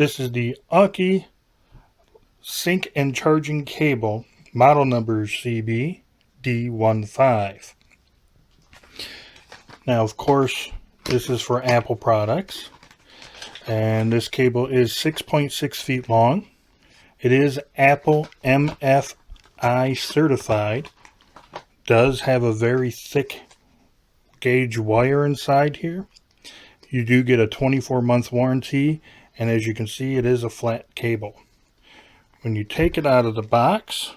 This is the AUKEY sync and charging cable, model number CB-D15. Now, of course, this is for Apple products, and this cable is 6.6 feet long. It is Apple MFI certified. Does have a very thick gauge wire inside here. You do get a 24-month warranty, and as you can see, it is a flat cable. When you take it out of the box,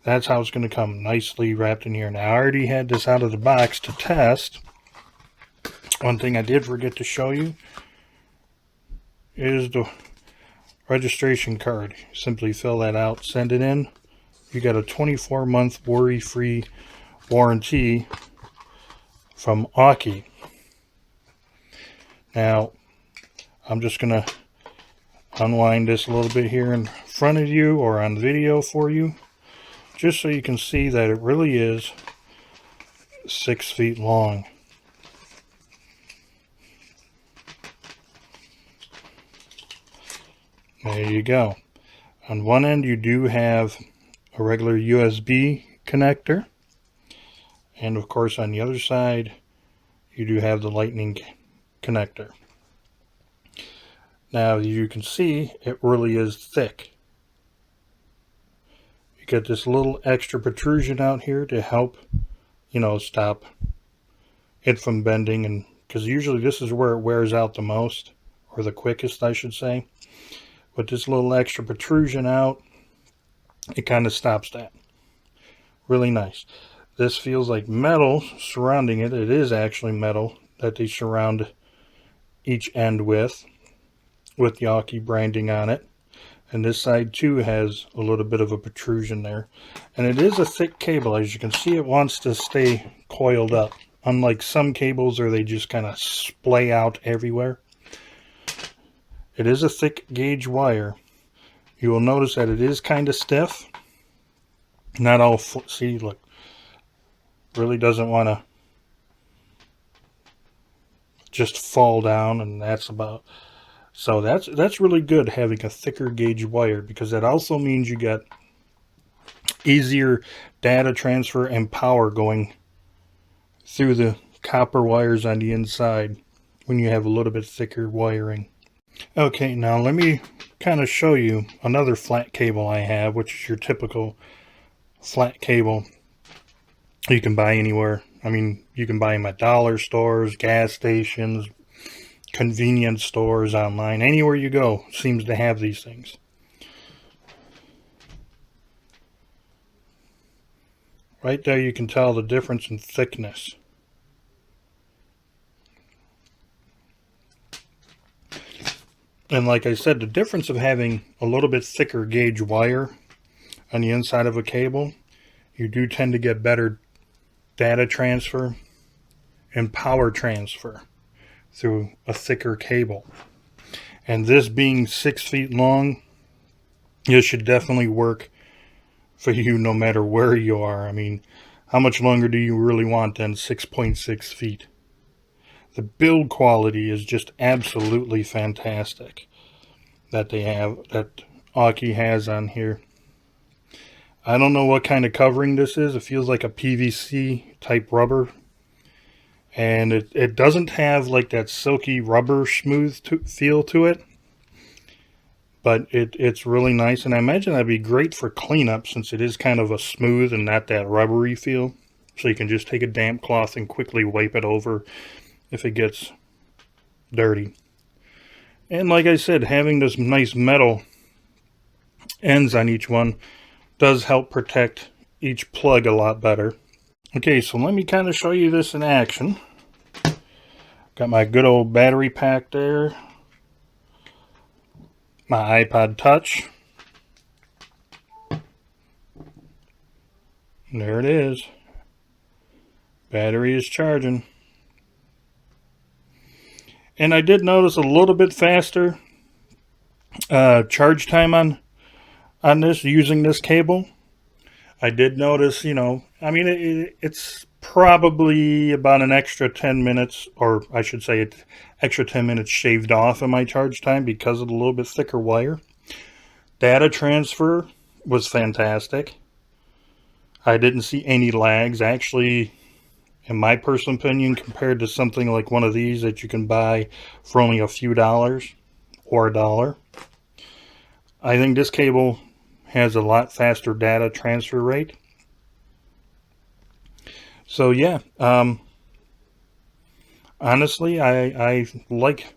that's how it's going to come, nicely wrapped in here. Now, I already had this out of the box to test. One thing I did forget to show you is the registration card. Simply fill that out, send it in. You got a 24-month worry-free warranty from AUKEY. Now, I'm just going to unwind this a little bit here in front of you or on video for you, just so you can see that it really is 6 feet long. There you go. On one end you do have a regular USB connector, and of course on the other side you do have the lightning connector. Now you can see it really is thick. You get this little extra protrusion out here to help, stop it from bending, and because usually this is where it wears out the most, or the quickest I should say. But this little extra protrusion out, it kind of stops that. Really nice. This feels like metal surrounding it. It is actually metal that they surround each end with the AUKEY branding on it. And this side too has a little bit of a protrusion there. And it is a thick cable. As you can see, it wants to stay coiled up. Unlike some cables where they just kind of splay out everywhere. It is a thick gauge wire. You will notice that it is kind of stiff. Not all, see, look. Really doesn't want to just fall down, and that's about. So that's really good, having a thicker gauge wire, because that also means you get easier data transfer and power going through the copper wires on the inside when you have a little bit thicker wiring. Okay, now let me kind of show you another flat cable I have, which is your typical flat cable you can buy anywhere. I mean, you can buy them at dollar stores, gas stations, convenience stores, online. Anywhere you go seems to have these things. Right there you can tell the difference in thickness. And like I said, the difference of having a little bit thicker gauge wire on the inside of a cable, you do tend to get better data transfer and power transfer through a thicker cable. And this being 6 feet long, this should definitely work for you no matter where you are. I mean, how much longer do you really want than 6.6 feet? The build quality is just absolutely fantastic that they have, that AUKEY has on here. I don't know what kind of covering this is. It feels like a PVC type rubber. And it doesn't have like that silky rubber smooth feel to it. But it's really nice. And I imagine that'd be great for cleanup, since it is kind of a smooth and not that rubbery feel. So you can just take a damp cloth and quickly wipe it over if it gets dirty. And like I said, having this nice metal ends on each one does help protect each plug a lot better. Okay, so let me kind of show you this in action. Got my good old battery pack there. My iPod Touch. And there it is. Battery is charging. And I did notice a little bit faster charge time on this, using this cable. I did notice, I mean, it's probably about an extra 10 minutes, or I should say it extra 10 minutes shaved off of my charge time because of the little bit thicker wire. Data transfer was fantastic. I didn't see any lags. Actually, in my personal opinion, compared to something like one of these that you can buy for only a few dollars or a dollar, I think this cable has a lot faster data transfer rate. So yeah, honestly, I like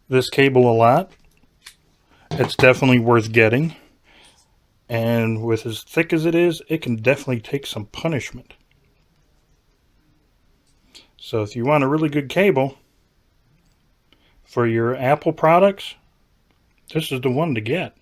this cable a lot. It's definitely worth getting. And with as thick as it is, it can definitely take some punishment. So if you want a really good cable for your Apple products, this is the one to get.